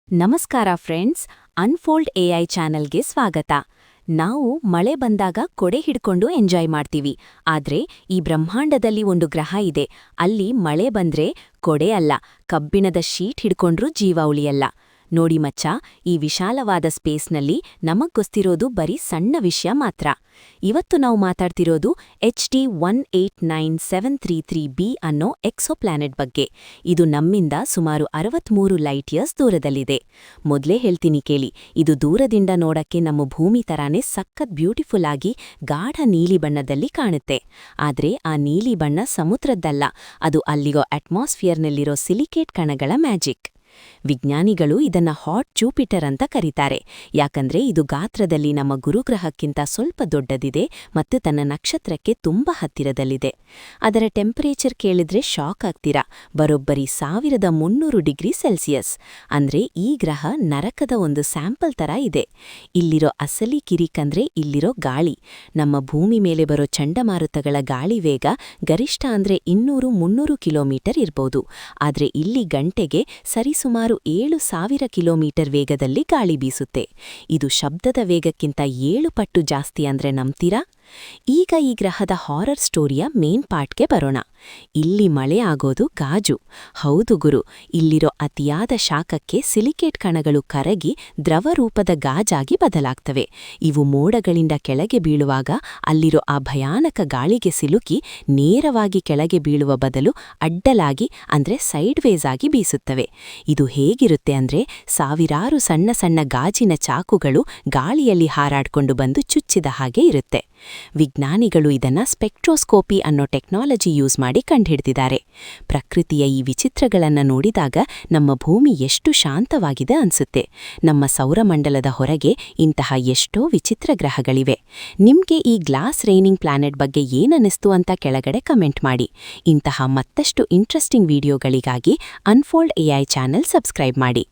ನಮಸ್ಕಾರ friends, unfold AI ಚಾನೆಲ್ಗೆ ಸ್ವಾಗತ. ನಾವು ಮಳೆ ಬಂದಾಗ ಕೊಡೆ ಹಿಡ್ಕೊಂಡು ಎಂಜಾಯ್ ಮಾಡ್ತೀವಿ. ಆದ್ರೆ ಈ ಬ್ರಹ್ಮಾಂಡದಲ್ಲಿ ಒಂದು ಗ್ರಹ ಇದೆ. ಅಲ್ಲಿ ಮಳೆ ಬಂದ್ರೆ ಕೊಡೆ ಅಲ್ಲ, ಕಬ್ಬಿಣದ ಶೀಟ್ ಹಿಡ್ಕೊಂಡ್ರೂ ಜೀವ ಉಳಿಯಲ್ಲ. ನೋಡಿ ಮಚ್ಚ, ಈ ವಿಶಾಲವಾದ ಸ್ಪೇಸ್ನಲ್ಲಿ ನಮಗ್ಗೊತ್ತಿರೋದು ಬರೀ ಸಣ್ಣ ವಿಷಯ ಮಾತ್ರ. ಇವತ್ತು ನಾವು ಮಾತಾಡ್ತಿರೋದು HD 189733b ಅನ್ನೋ ಎಕ್ಸೋಪ್ಲಾನೆಟ್ ಬಗ್ಗೆ. ಇದು ನಮ್ಮಿಂದ ಸುಮಾರು 63 ಲೈಟ್ ಇಯರ್ಸ್ ದೂರದಲ್ಲಿದೆ. ಮೊದ್ಲೇ ಹೇಳ್ತೀನಿ ಕೇಳಿ, ಇದು ದೂರದಿಂದ ನೋಡಕ್ಕೆ ನಮ್ಮ ಭೂಮಿ ತರಾನೇ ಸಖತ್ ಬ್ಯೂಟಿಫುಲ್ ಆಗಿ ಗಾಢ ನೀಲಿ ಬಣ್ಣದಲ್ಲಿ ಕಾಣುತ್ತೆ. ಆದ್ರೆ ಆ ನೀಲಿ ಬಣ್ಣ ಸಮುದ್ರದ್ದಲ್ಲ, ಅದು ಅಲ್ಲಿರೋ ಅಟ್ಮಾಸ್ಫಿಯರ್ನಲ್ಲಿರೋ ಸಿಲಿಕೇಟ್ ಕಣಗಳ ಮ್ಯಾಜಿಕ್. ವಿಜ್ಞಾನಿಗಳು ಇದನ್ನ ಹಾಟ್ ಜೂಪಿಟರ್ ಅಂತ ಕರೀತಾರೆ, ಯಾಕಂದ್ರೆ ಇದು ಗಾತ್ರದಲ್ಲಿ ನಮ್ಮ ಗುರುಗ್ರಹಕ್ಕಿಂತ ಸ್ವಲ್ಪ ದೊಡ್ಡದಿದೆ ಮತ್ತು ತನ್ನ ನಕ್ಷತ್ರಕ್ಕೆ ತುಂಬಾ ಹತ್ತಿರದಲ್ಲಿದೆ. ಅದರ ಟೆಂಪರೇಚರ್ ಕೇಳಿದ್ರೆ ಶಾಕ್ ಆಗ್ತೀರಾ, ಬರೋಬ್ಬರಿ 1300 ಡಿಗ್ರಿ ಸೆಲ್ಸಿಯಸ್. ಅಂದ್ರೆ ಈ ಗ್ರಹ ನರಕದ ಒಂದು ಸ್ಯಾಂಪಲ್ ತರ ಇದೆ. ಇಲ್ಲಿರೋ ಅಸಲಿ ಕಿರಿಕಂದ್ರೆ ಇಲ್ಲಿರೋ ಗಾಳಿ. ನಮ್ಮ ಭೂಮಿ ಮೇಲೆ ಬರೋ ಚಂಡಮಾರುತಗಳ ಗಾಳಿ ವೇಗ ಗರಿಷ್ಠ ಅಂದ್ರೆ 200-300 ಕಿಲೋಮೀಟರ್ ಇರ್ಬೋದು. ಆದ್ರೆ ಇಲ್ಲಿ ಗಂಟೆಗೆ ಸರಿಸುಮಾರು 7000 ಕಿಲೋಮೀಟರ್ ವೇಗದಲ್ಲಿ ಗಾಳಿ ಬೀಸುತ್ತೆ. ಇದು ಶಬ್ದದ ವೇಗಕ್ಕಿಂತ 7 ಪಟ್ಟು ಜಾಸ್ತಿ ಅಂದ್ರೆ ನಂಬ್ತೀರಾ? ಈಗ ಈ ಗ್ರಹದ ಹಾರರ್ ಸ್ಟೋರಿಯ ಮೇನ್ ಪಾರ್ಟ್ಗೆ ಬರೋಣ. ಇಲ್ಲಿ ಮಳೆ ಆಗೋದು ಗಾಜು. ಹೌದು ಗುರು, ಇಲ್ಲಿರೋ ಅತಿಯಾದ ಶಾಖಕ್ಕೆ ಸಿಲಿಕೇಟ್ ಕಣಗಳು ಕರಗಿ ದ್ರವ ರೂಪದ ಗಾಜಾಗಿ ಬದಲಾಗ್ತವೆ. ಇವು ಮೋಡಗಳಿಂದ ಕೆಳಗೆ ಬೀಳುವಾಗ ಅಲ್ಲಿರೋ ಆ ಭಯಾನಕ ಗಾಳಿಗೆ ಸಿಲುಕಿ ನೇರವಾಗಿ ಕೆಳಗೆ ಬೀಳುವ ಬದಲು ಅಡ್ಡಲಾಗಿ ಅಂದ್ರೆ ಸೈಡ್ವೇಸ್ ಆಗಿ ಬೀಸುತ್ತವೆ. ಇದು ಹೇಗಿರುತ್ತೆ ಅಂದ್ರೆ, ಸಾವಿರಾರು ಸಣ್ಣ ಸಣ್ಣ ಗಾಜಿನ ಚಾಕುಗಳು ಗಾಳಿಯಲ್ಲಿ ಹಾರಾಡ್ಕೊಂಡು ಬಂದು ಚುಚ್ಚಿದ ಹಾಗೆ ಇರುತ್ತೆ. ವಿಜ್ಞಾನಿಗಳು ಇದನ್ನ ಸ್ಪೆಕ್ಟ್ರೋಸ್ಕೋಪಿ ಅನ್ನೋ ಟೆಕ್ನಾಲಜಿ ಯೂಸ್ ಮಾಡಿ ಕಂಡುಹಿಡಿದಿದ್ದಾರೆ. ಪ್ರಕೃತಿಯ ಈ ವಿಚಿತ್ರಗಳನ್ನ ನೋಡಿದಾಗ ನಮ್ಮ ಭೂಮಿ ಎಷ್ಟು ಶಾಂತವಾಗಿದೆ ಅನ್ಸುತ್ತೆ. ನಮ್ಮ ಸೌರಮಂಡಲದ ಹೊರಗೆ ಇಂತಹ ಎಷ್ಟೋ ವಿಚಿತ್ರ ಗ್ರಹಗಳಿವೆ. ನಿಮ್ಗೆ ಈ ಗ್ಲಾಸ್ ರೈನಿಂಗ್ ಪ್ಲಾನೆಟ್ ಬಗ್ಗೆ ಏನನ್ನಿಸ್ತು ಅಂತ ಕೆಳಗಡೆ ಕಮೆಂಟ್ ಮಾಡಿ. ಇಂತಹ ಮತ್ತಷ್ಟು ಇಂಟ್ರೆಸ್ಟಿಂಗ್ ವಿಡಿಯೋಗಳಿಗಾಗಿ ಅನ್ಫೋಲ್ಡ್ ಎಐ ಚಾನೆಲ್ ಸಬ್ಸ್ಕ್ರೈಬ್ ಮಾಡಿ.